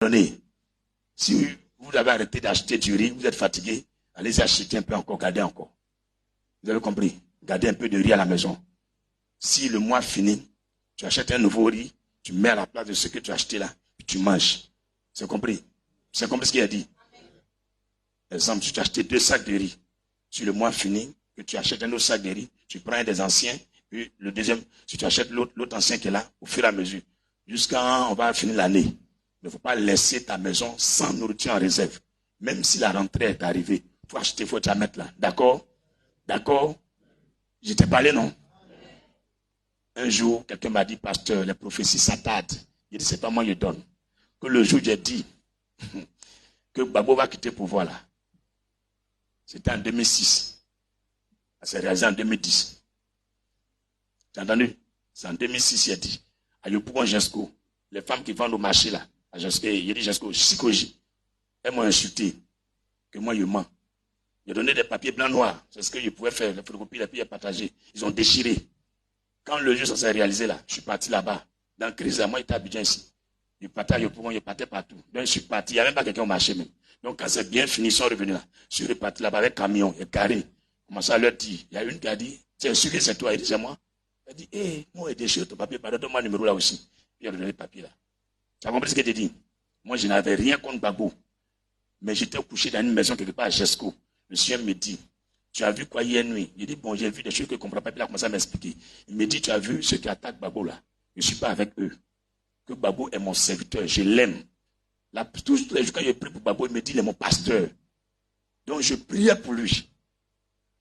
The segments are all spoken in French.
donné. Si vous avez arrêté d'acheter du riz, vous êtes fatigué, allez-y acheter un peu encore, gardez encore. Vous avez compris? Gardez un peu de riz à la maison. Si le mois finit, tu achètes un nouveau riz, tu mets à la place de ce que tu as acheté là, puis tu manges. C'est compris? C'est compris ce qu'il a dit? Par exemple, si tu as acheté 2 sacs de riz, si le mois finit, que tu achètes un autre sac de riz, tu prends un des anciens, puis le deuxième, si tu achètes l'autre ancien qui est là, au fur et à mesure, jusqu'à on va finir l'année. Il ne faut pas laisser ta maison sans nourriture en réserve. Même si la rentrée est arrivée, il faut acheter, il faut te la mettre là. D'accord? D'accord? Je t'ai parlé, non? Un jour, quelqu'un m'a dit, pasteur, les prophéties s'attardent. Il dit, c'est pas moi qui donne. Que le jour, j'ai dit que Gbagbo va quitter le pouvoir là. C'était en 2006. Ça s'est réalisé en 2010. Tu as entendu? C'est en 2006, il a dit. À Yopougon Jesco, les femmes qui vendent au marché là, à Jesco, il a dit Jesco, Sikoji, elles m'ont insulté, que moi je mens. J'ai donné des papiers blancs noirs, c'est ce que je pouvais faire, les photocopies, les papiers partagés. Ils ont déchiré. Quand le jour ça s'est réalisé là, je suis parti là-bas. Dans la crise, moi j'étais à Abidjan ici. Je partais à Yopougon, je partais partout. Donc je suis parti, il n'y avait même pas quelqu'un au marché même. Donc quand c'est bien fini, ils sont revenus là. Je suis reparti là-bas avec camion, et carré. Commence à leur dire. Il y a une qui a dit, c'est sûr que c'est toi, il dit c'est moi. Elle dit, moi, j'ai déchiré ton papier, donne-moi le numéro là aussi. Puis elle a donné le papier là. Tu as compris ce que je t'ai dit? Moi, je n'avais rien contre Gbagbo. Mais j'étais couché dans une maison quelque part à Jesco. Le Seigneur me dit, tu as vu quoi hier nuit? J'ai dit, bon, j'ai vu des choses que je ne comprends pas. Puis il a commencé à m'expliquer. Il me dit, tu as vu ceux qui attaquent Gbagbo là? Je ne suis pas avec eux. Que Gbagbo est mon serviteur, je l'aime. Tous les jours quand je prie pour Gbagbo, il me dit, il est mon pasteur. Donc je priais pour lui.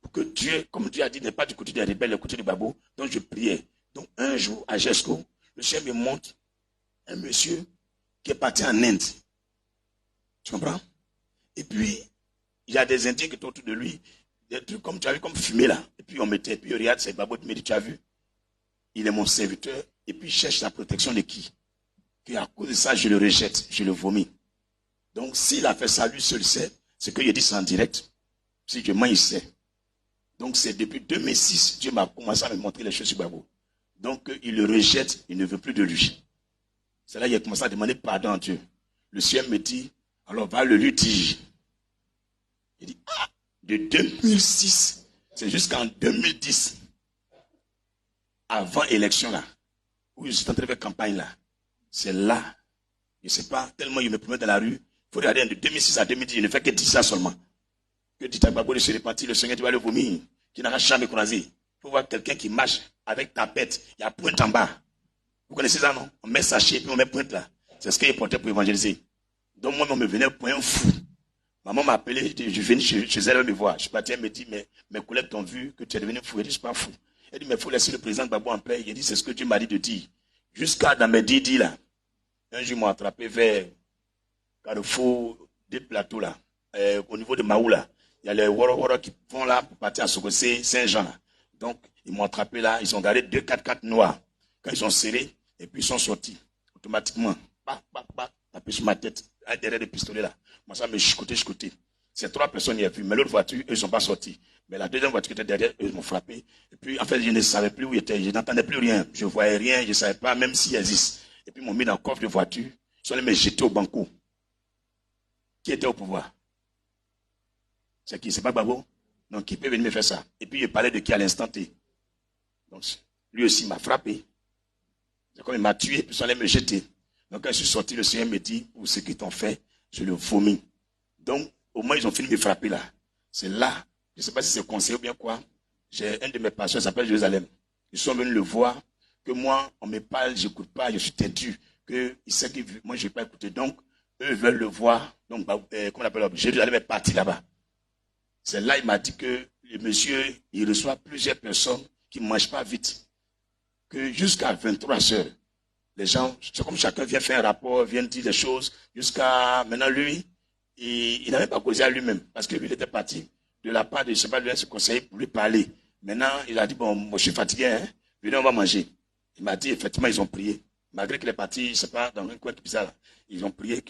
Pour que Dieu, comme Dieu a dit, n'est pas du côté des rebelles, du côté du Gbagbo. Donc je priais. Donc un jour, à Jesco, le Seigneur me montre un monsieur qui est parti en Inde. Tu comprends? Et puis, il y a des Indiens qui étaient autour de lui, des trucs comme tu as vu, comme fumé là. Et puis on mettait, et puis regarde, c'est Gbagbo qui me dit, tu as vu? Il est mon serviteur, et puis il cherche la protection de qui? Que à cause de ça, je le rejette, je le vomis. Donc s'il a fait ça, lui seul sait, ce que je dis c'est en direct. Si je mens, il sait. Donc c'est depuis 2006, Dieu m'a commencé à me montrer les choses sur Gbagbo. Donc il le rejette, il ne veut plus de lui. C'est là qu'il a commencé à demander pardon à Dieu. Le Seigneur me dit, alors va le lui dire. Il dit, de 2006, c'est jusqu'en 2010, avant élection là, où je suis en train de faire campagne là, c'est là, je ne sais pas, tellement il me promet dans la rue, il faut regarder de 2006 à 2010, il ne fait que 10 ça seulement. Que dit à Gbagbo de se repentir, le Seigneur, tu vas le vomir, qui n'aura jamais croisé. Il faut voir quelqu'un qui marche avec ta pète, il y a pointe en bas. Vous connaissez ça, non? On met sachet, puis on met pointe là. C'est ce qu'il portait pour évangéliser. Donc moi, on me venait pour un fou. Maman m'a appelé, je venais chez elle me voir. Je suis parti, elle me dit, mais mes collègues t'ont vu que tu es devenu fou. Elle dit, je ne suis pas fou. Elle dit, mais il faut laisser le président Gbagbo en paix. Il dit, c'est ce que Dieu m'a dit de dire. Jusqu'à dans mes didi là. Un jour, ils m'ont attrapé vers Carrefour des plateaux là. Au niveau de Maou là. Il y a les Woro qui vont là pour partir à Sokosé, Saint-Jean là. Donc, ils m'ont attrapé là. Ils ont gardé 2 4x4 noirs. Quand ils sont serrés, et puis ils sont sortis. Automatiquement. Tapé sur ma tête. Derrière des pistolets là. Moi, ça me chicoté. Ces 3 personnes y ont vu. Mais l'autre voiture, eux, ils ne sont pas sortis. Mais la deuxième voiture qui était derrière, eux, ils m'ont frappé. Et puis, en fait, je ne savais plus où ils étaient. Je n'entendais plus rien. Je ne voyais rien. Je ne savais pas, même s'ils existent. Et puis, ils m'ont mis dans le coffre de voiture. Ils sont allés me jeter au banco. Qui était au pouvoir? C'est qui? C'est pas Gbagbo? Donc, qui peut venir me faire ça? Et puis, il parlait de qui à l'instant T. Donc, lui aussi m'a frappé. C'est comme il m'a tué, puis ils sont allés me jeter. Donc, quand je suis sorti, le Seigneur me dit, pour ce qu'ils t'ont fait, je le vomis. Donc, au moins, ils ont fini de me frapper là. C'est là, je ne sais pas si c'est conseil ou bien quoi. J'ai un de mes pasteurs, il s'appelle Jérusalem. Ils sont venus le voir, que moi, on me parle, je n'écoute pas, je suis têtu, que il sait que moi, je ne vais pas écouter. Donc, eux veulent le voir. Donc, comment on appelle, Jérusalem est parti là-bas. C'est là, il m'a dit que le monsieur, il reçoit plusieurs personnes qui ne mangent pas vite. Que jusqu'à 23 heures, les gens, c'est comme chacun vient faire un rapport, vient dire des choses, jusqu'à maintenant, lui, il n'avait pas causé à lui-même, parce que lui, il était parti de la part de, je ne sais pas, lui, ce conseiller pour lui parler. Maintenant, il a dit, bon, moi, je suis fatigué, hein, venez, on va manger. Il m'a dit, effectivement, ils ont prié. Malgré qu'il est parti, je ne sais pas, dans un coin bizarre, ils ont prié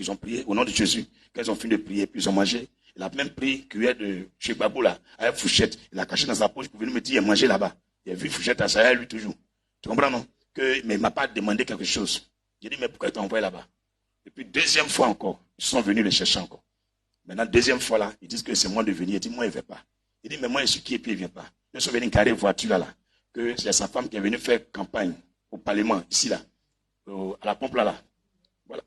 au nom de Jésus. Quand ils ont fini de prier, puis ils ont mangé. Il a même pris cuillère de chez Gbagbo, là, avec fourchette. Il a caché dans sa poche pour venir me dire, manger là-bas. Il a vu fourchette à ça, lui, toujours. Tu comprends, non? Mais il ne m'a pas demandé quelque chose. J'ai dit, mais pourquoi tu t'as envoyé là-bas? Et puis, deuxième fois encore, ils sont venus le chercher encore. Maintenant, deuxième fois là, ils disent que c'est moi de venir. Il dit, moi, il ne vient pas. Il dit, mais moi, je suis qui et puis il ne vient pas. Ils sont venus carrer voiture là, que c'est sa femme qui est venue faire campagne au Parlement, ici là, à la pompe là. Voilà.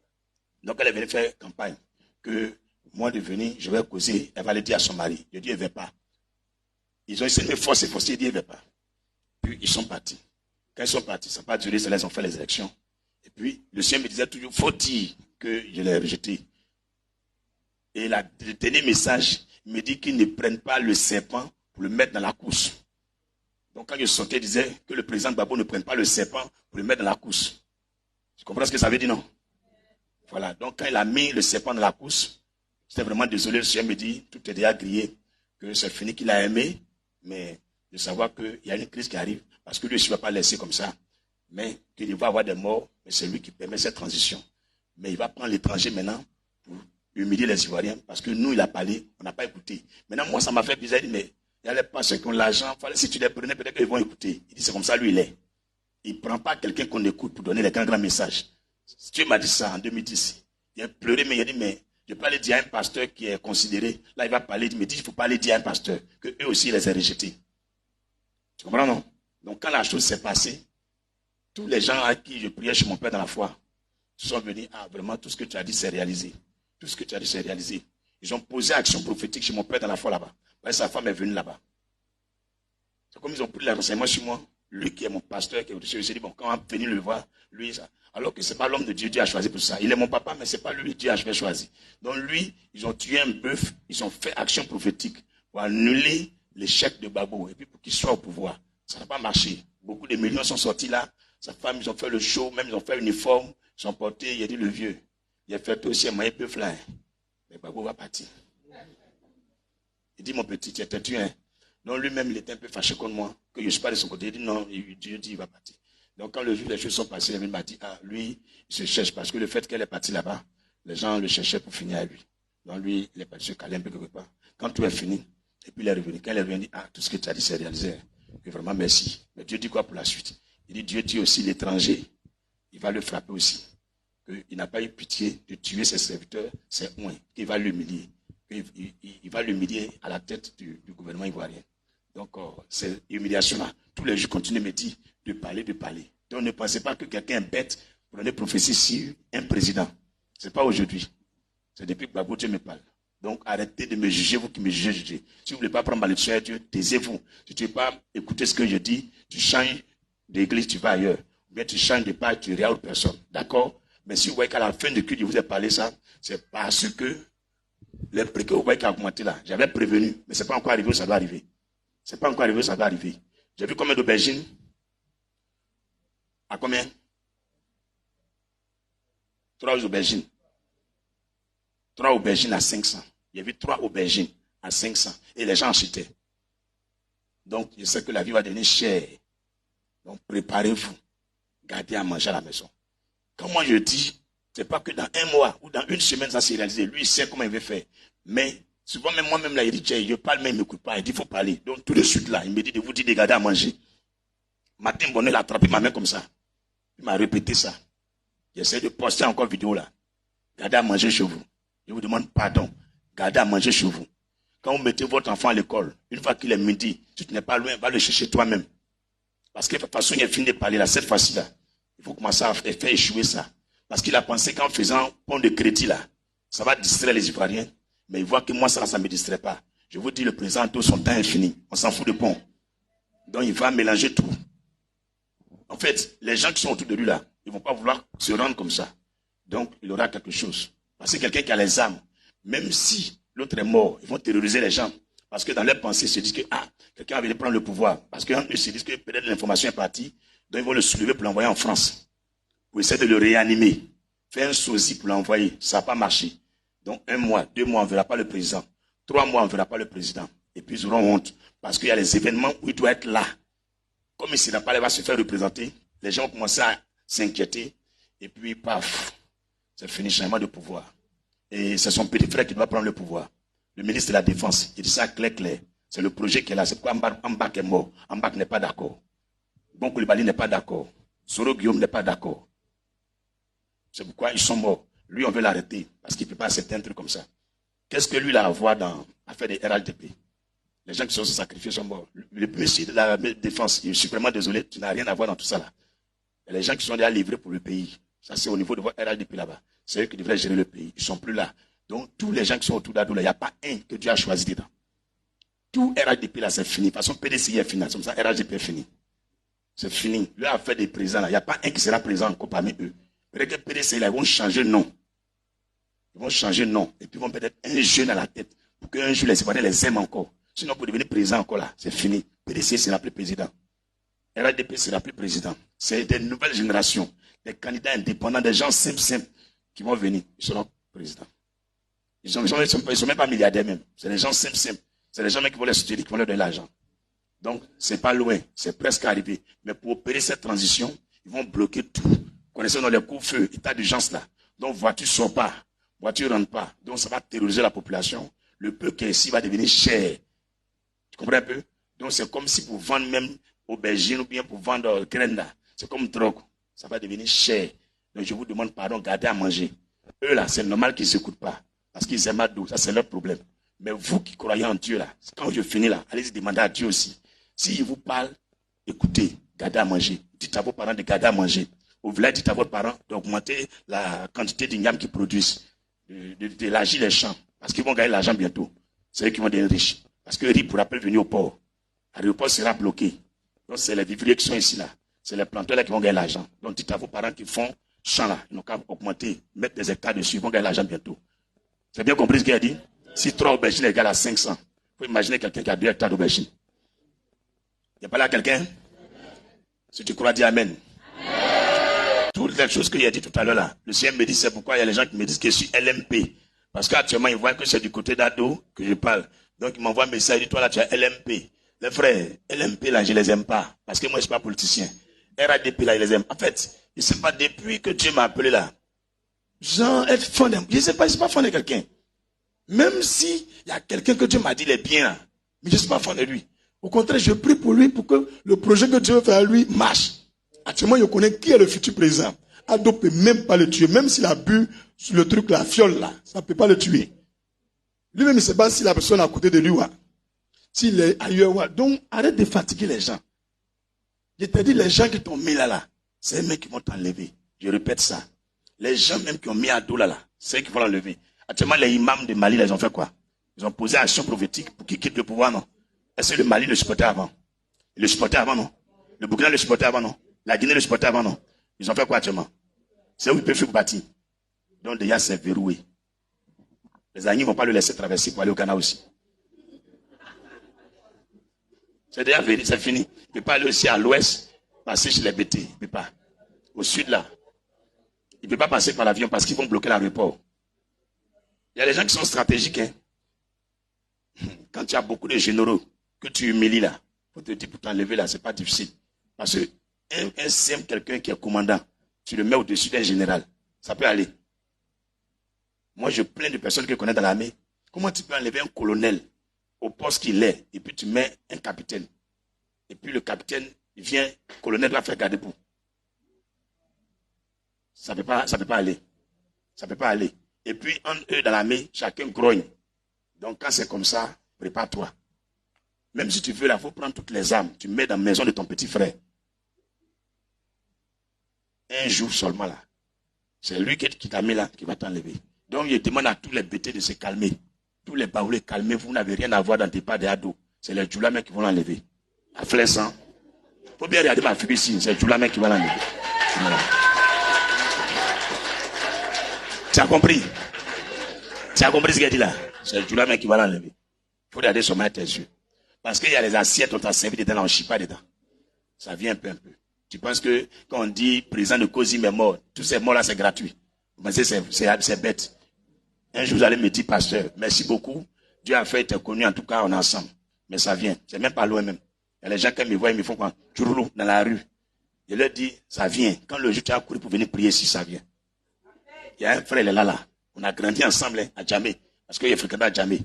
Donc, elle est venue faire campagne. Que moi de venir, je vais causer, elle va le dire à son mari. Je dis, il ne vient pas. Ils ont essayé de forcer, il dit, il ne vient pas. Puis, ils sont partis. Quand ils sont partis, ça n'a pas duré, ils ont fait les élections. Et puis, le Seigneur me disait toujours, faut dire que je l'ai rejeté. Et le dernier message, il me dit qu'ils ne prennent pas le serpent pour le mettre dans la course. Donc, quand je sortais, il disait que le président Gbagbo ne prenne pas le serpent pour le mettre dans la course. Tu comprends ce que ça veut dire, non? Voilà. Donc, quand il a mis le serpent dans la course, j'étais vraiment désolé. Le Seigneur me dit, tout est déjà grillé, que c'est fini, qu'il a aimé, mais de savoir qu'il y a une crise qui arrive, parce que lui, il ne va pas laisser comme ça, mais qu'il va avoir des morts, mais c'est lui qui permet cette transition. Mais il va prendre l'étranger maintenant pour humilier les Ivoiriens, parce que nous, il a parlé, on n'a pas écouté. Maintenant, moi, ça m'a fait bizarre, il dit, mais il y a les pasteurs qui ont l'argent, si tu les prenais, peut-être qu'ils vont écouter. Il dit, c'est comme ça, lui, il est. Il ne prend pas quelqu'un qu'on écoute pour donner les grands messages. Dieu m'a dit ça en 2010. Il a pleuré, mais il a dit, mais je ne peux pas aller dire à un pasteur qui est considéré. Là, il va parler, il me dit, il ne faut pas aller dire à un pasteur qu'eux aussi, il les a rejetés. Tu comprends, non? Donc, quand la chose s'est passée, tous les gens à qui je priais chez mon père dans la foi sont venus, ah, vraiment, tout ce que tu as dit, c'est réalisé. Tout ce que tu as dit, c'est réalisé. Ils ont posé action prophétique chez mon père dans la foi là-bas. Sa femme est venue là-bas. C'est comme ils ont pris les renseignements sur moi. Lui qui est mon pasteur, qui est au-dessus, il s'est dit, bon, quand on va venir le voir, lui, ça. Alors que ce n'est pas l'homme de Dieu, Dieu a choisi pour ça. Il est mon papa, mais ce n'est pas lui, Dieu a choisi. Donc lui, ils ont tué un bœuf, ils ont fait action prophétique pour annuler l'échec de Gbagbo et puis pour qu'il soit au pouvoir. Ça n'a pas marché. Beaucoup de millions sont sortis là. Sa femme, ils ont fait le show, même ils ont fait l'uniforme, ils sont portés, il a dit le vieux. Il a fait aussi un moyen peu fly. Mais Gbagbo va partir. Il dit, mon petit, tu es têtu, hein. Donc lui-même, il était un peu fâché contre moi, que je ne suis pas de son côté. Il dit non, Dieu dit, il va partir. Donc quand le jour les choses sont passées, il m'a dit, ah, lui, il se cherche, parce que le fait qu'elle est partie là-bas, les gens le cherchaient pour finir à lui. Donc lui, il est parti se caler un peu quelque part. Quand tout est fini, et puis il est revenu. Quand il est revenu, il dit, ah, tout ce que tu as dit, c'est réalisé. Et vraiment, merci. Mais Dieu dit quoi pour la suite? Il dit, Dieu dit aussi l'étranger, il va le frapper aussi. Il n'a pas eu pitié de tuer ses serviteurs, c'est moins, qu'il va l'humilier. Il va l'humilier à la tête du gouvernement ivoirien. Donc, c'est humiliation-là. Tous les jours, continuent de me dire de parler, de parler. Donc, ne pensez pas que quelqu'un est bête pour donner prophétie sur un président. Ce n'est pas aujourd'hui. C'est depuis que Gbagbo Dieu me parle. Donc, arrêtez de me juger, vous qui me jugez. Si vous ne voulez pas prendre ma leçon à Dieu, taisez-vous. Si tu ne veux pas écouter ce que je dis, tu changes d'église, tu vas ailleurs. Ou bien tu changes de part, tu iras à autre personne. D'accord? Mais si vous voyez qu'à la fin de culte, je vous ai parlé ça, c'est parce que les prix que vous voyez qui a augmenté là, j'avais prévenu, mais ce n'est pas encore arrivé où ça doit arriver. Ce n'est pas encore arrivé où ça doit arriver. J'ai vu combien d'aubergines? À combien? 3 aubergines. 3 aubergines à 500. J'ai vu 3 aubergines à 500. Et les gens achetaient. Donc, je sais que la vie va devenir chère. Donc, préparez-vous. Gardez à manger à la maison. Quand moi je dis, ce n'est pas que dans un mois ou dans une semaine, ça s'est réalisé. Lui, il sait comment il veut faire. Mais souvent, même moi-même, là, il dit, je parle, mais il ne m'écoute pas. Il dit, il faut parler. Donc, tout de suite, là, il me dit de vous dire de garder à manger. Matin, Bonnet a attrapé ma main comme ça. Il m'a répété ça. J'essaie de poster encore vidéo là. Gardez à manger chez vous. Je vous demande pardon. Gardez à manger chez vous. Quand vous mettez votre enfant à l'école, une fois qu'il est midi, si tu n'es pas loin, va le chercher toi-même. Parce que de toute façon, il a fini de parler là, cette fois-ci là. Il faut commencer à faire échouer ça. Parce qu'il a pensé qu'en faisant pont de crédit là, ça va distraire les Ivoiriens. Mais il voit que moi, ça ne me distrait pas. Je vous dis, le président, tout son temps est fini. On s'en fout de pont. Donc il va mélanger tout. En fait, les gens qui sont autour de lui là, ils ne vont pas vouloir se rendre comme ça. Donc il aura quelque chose. Parce que quelqu'un qui a les armes, même si l'autre est mort, ils vont terroriser les gens. Parce que dans leur pensée, ils se disent que quelqu'un va venir prendre le pouvoir. Parce qu'ils se disent que peut-être l'information est partie. Donc ils vont le soulever pour l'envoyer en France. Pour essayer de le réanimer. Faire un sosie pour l'envoyer. Ça n'a pas marché. Donc 1 mois, 2 mois, on ne verra pas le président. 3 mois, on ne verra pas le président. Et puis ils auront honte. Parce qu'il y a les événements où il doit être là. Comme il n'a pas, il va se faire représenter. Les gens vont commencer à s'inquiéter. Et puis, paf, c'est fini, changement de pouvoir. Et c'est son petit frère qui doit prendre le pouvoir. Le ministre de la Défense, il dit ça clair. C'est le projet qui est là. C'est pourquoi Ambak est mort. Ambak n'est pas d'accord. Bon Koulibaly n'est pas d'accord. Soro Guillaume n'est pas d'accord. C'est pourquoi ils sont morts. Lui, on veut l'arrêter parce qu'il ne peut pas accepter un truc comme ça. Qu'est-ce que lui a à voir à faire des RHDP? Les gens qui sont sacrifiés sont morts. Le monsieur de la défense, je suis vraiment désolé, tu n'as rien à voir dans tout ça là. Et les gens qui sont déjà livrés pour le pays, ça c'est au niveau de votre RHDP là-bas. C'est eux qui devraient gérer le pays. Ils ne sont plus là. Donc tous les gens qui sont autour d'Adoula, il n'y a pas un que Dieu a choisi dedans. Tout RHDP là, c'est fini. De toute façon, PDCI est fini. Comme ça, RHDP est fini. C'est fini. Lui a fait des présidents là. Il n'y a pas un qui sera présent encore parmi eux. Peut-être que PDCI là, ils vont changer de nom. Ils vont changer de nom. Et puis ils vont peut-être un jeune à la tête. Pour qu'un jour les Sénégalais les aiment encore. Sinon, pour devenir président encore là, c'est fini. PDCI sera plus président. RHDP sera plus président. C'est des nouvelles générations. Des candidats indépendants, des gens simples qui vont venir. Ils seront présidents. Ils ne sont même pas milliardaires même. C'est des gens simples. C'est des gens qui vont les soutenir, qui vont leur donner l'argent. Donc, c'est pas loin. C'est presque arrivé. Mais pour opérer cette transition, ils vont bloquer tout. Vous connaissez dans les coups-feux, état d'urgence là. Donc, voiture ne sort pas. Voiture ne rentre pas. Donc, ça va terroriser la population. Le peu qui est ici va devenir cher. Tu comprends un peu? Donc, c'est comme si pour vendre même aubergine ou bien pour vendre graines là. C'est comme drogue. Ça va devenir cher. Donc, je vous demande pardon, gardez à manger. Eux là, c'est normal qu'ils ne s'écoutent pas. Parce qu'ils aiment à dos. Ça, c'est leur problème. Mais vous qui croyez en Dieu là, quand je finis là, allez-y demander à Dieu aussi. S'il vous parle, écoutez, gardez à manger. Dites à vos parents de garder à manger. Au village, dites à vos parents d'augmenter la quantité d'igname qu'ils produisent. D'élargir les champs. Parce qu'ils vont gagner l'argent bientôt. C'est eux qui vont devenir riches. Parce que le riz ne pourra plus venir au port. L'aéroport sera bloqué. Donc c'est les vivriers qui sont ici là. C'est les planteurs là qui vont gagner l'argent. Donc dites à vos parents qui font champs là, ils n'ont qu'à augmenter, mettre des hectares dessus, ils vont gagner l'argent bientôt. C'est bien compris ce qu'il a dit? Si 3 aubergines égale à 500, il faut imaginer quelqu'un qui a 2 hectares d'aubergines. Il n'y a pas là quelqu'un? Si tu crois, dis Amen. Toutes les choses qu'il a dit tout à l'heure là, le Seigneur me dit, c'est pourquoi il y a les gens qui me disent que je suis LMP. Parce qu'actuellement, ils voient que c'est du côté d'Ado que je parle. Donc, ils m'envoient un message, ils disent, toi là, tu as LMP. Les frères, LMP là, je ne les aime pas. Parce que moi, je ne suis pas politicien. RADP là, je les aime. En fait, je ne sais pas, depuis que Dieu m'a appelé là, Jean, être fan de... Je ne sais pas, je ne suis pas fan de quelqu'un. Même si il y a quelqu'un que Dieu m'a dit, il est bien, mais je ne suis pas fan de lui. Au contraire, je prie pour lui pour que le projet que Dieu veut faire à lui marche. Actuellement, je connais qui est le futur président. Ado ne peut même pas le tuer. Même s'il a bu sur le truc, la fiole là, ça ne peut pas le tuer. Lui-même, il ne sait pas si la personne à côté de lui, s'il est ailleurs. Ouais. Donc, arrête de fatiguer les gens. Je te dis, les gens qui t'ont mis là, c'est eux mêmes qui vont t'enlever. Je répète ça. Les gens même qui ont mis Ado là, c'est eux qui vont l'enlever. Actuellement, les imams de Mali, ils ont fait quoi? Ils ont posé action prophétique pour qu'ils quittent le pouvoir, non? Est-ce que le Mali le supportait avant? Il le supportait avant, non? Le Burkina le supportait avant, non? La Guinée le supportait avant, non? Ils ont fait quoi actuellement? C'est où ils peuvent faire bâtir. Donc déjà, c'est verrouillé. Les amis ne vont pas le laisser traverser pour aller au Ghana aussi. C'est déjà vérifié, c'est fini. Il ne peut pas aller aussi à l'ouest, passer chez les BT. Il ne peut pas. Au sud, là. Il ne peut pas passer par l'avion parce qu'ils vont bloquer l'aéroport. Il y a des gens qui sont stratégiques. Hein. Quand tu as beaucoup de généraux que tu humilies là, pour te dire pour t'enlever là, c'est pas difficile. Parce que un simple quelqu'un qui est commandant, tu le mets au-dessus d'un général. Ça peut aller. Moi, je plains de personnes que je connais dans l'armée. Comment tu peux enlever un colonel au poste qu'il est, et puis tu mets un capitaine. Et puis le capitaine, il vient, le colonel doit faire garder pour. Ça ne peut pas aller. Ça ne peut pas aller. Et puis, en eux, dans l'armée, chacun grogne. Donc, quand c'est comme ça, prépare-toi. Même si tu veux, là, il faut prendre toutes les armes. Tu mets dans la maison de ton petit frère. Un jour seulement, là. C'est lui qui t'a mis là, qui va t'enlever. Donc, il demande à tous les bêtés de se calmer. Tous les baoulés, calmez-vous, vous n'avez rien à voir dans tes pas de ado. C'est les Djoulamens qui vont l'enlever. À Flessan. Il faut bien regarder ma fille ici. C'est les Djoulamens qui vont l'enlever. Voilà. Tu as compris? Tu as compris ce qu'il dit là? C'est le Djoulamens qui va l'enlever. Il faut regarder sur tes yeux. Parce qu'il y a les assiettes, on t'a servi dedans, là, on ne chie pas dedans. Ça vient un peu. Tu penses que quand on dit président de Kozim est mort, tous ces morts là, c'est gratuit. Mais c'est bête. Un jour, vous allez me dire, pasteur, merci beaucoup. Dieu a fait être connu, en tout cas, on est ensemble. Mais ça vient. C'est même pas loin même. Il y a les gens qui me voient, ils me font quoi? Tchourou, dans la rue. Je leur dis, ça vient. Quand le jour tu as couru pour venir prier ici, ça vient. Il y a un frère, il est là. On a grandi ensemble, hein, à Djamé. Parce qu'il est fréquenté à Djamé.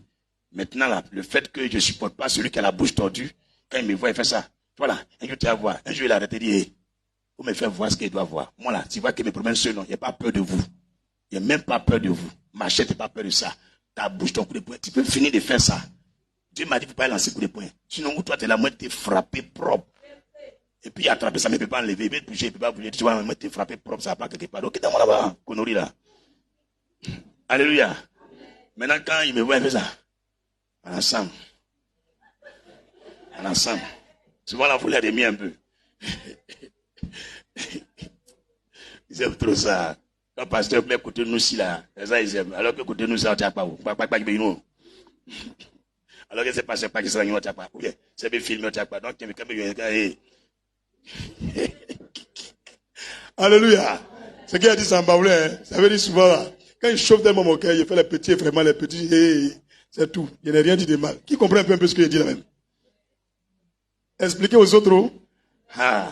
Maintenant, là, le fait que je ne supporte pas celui qui a la bouche tordue, quand il me voit, il fait ça. Voilà, un jour tu vas voir. Un jour, il a arrêté de dire, hey, vous me faire voir ce qu'il doit voir. Moi, là, tu vois que mes problèmes sont non, il n'y a pas peur de vous. Il n'a même pas peur de vous. Machette n'a pas peur de ça. Ta bouche, ton coup de poing. Tu peux finir de faire ça. Dieu m'a dit, il ne faut pas lancer coup de poing. Sinon, toi, tu es là, moi, tu es frappé propre. Et puis, attraper ça, mais il ne peut pas enlever. Il peut bouger, il ne peut pas bouger. Tu vois, moi, tu es frappé propre, ça va pas quelque part. Ok, dans là-bas, connerie là. Alléluia. Maintenant, quand il me voit, il fait ça. Ensemble. Souvent, là, vous l'air mis un peu. Ils aiment trop ça. Le pasteur met côté nous aussi là. Ça, ils aiment. Alors que côté nous, ça, on t'a pas. Alors que c'est pas qui sera nous, on t'a pas. C'est bien filmé, on t'a pas. Donc, quand même, alléluia. C'est qui a dit ça en baoulé. Ça veut dire souvent là. Quand il chauffe d'un moment, il fait les petits, vraiment les petits, c'est tout. Il n'a rien dit de mal. Qui comprend un peu ce qu'il dit là même? Expliquez aux autres. Ah.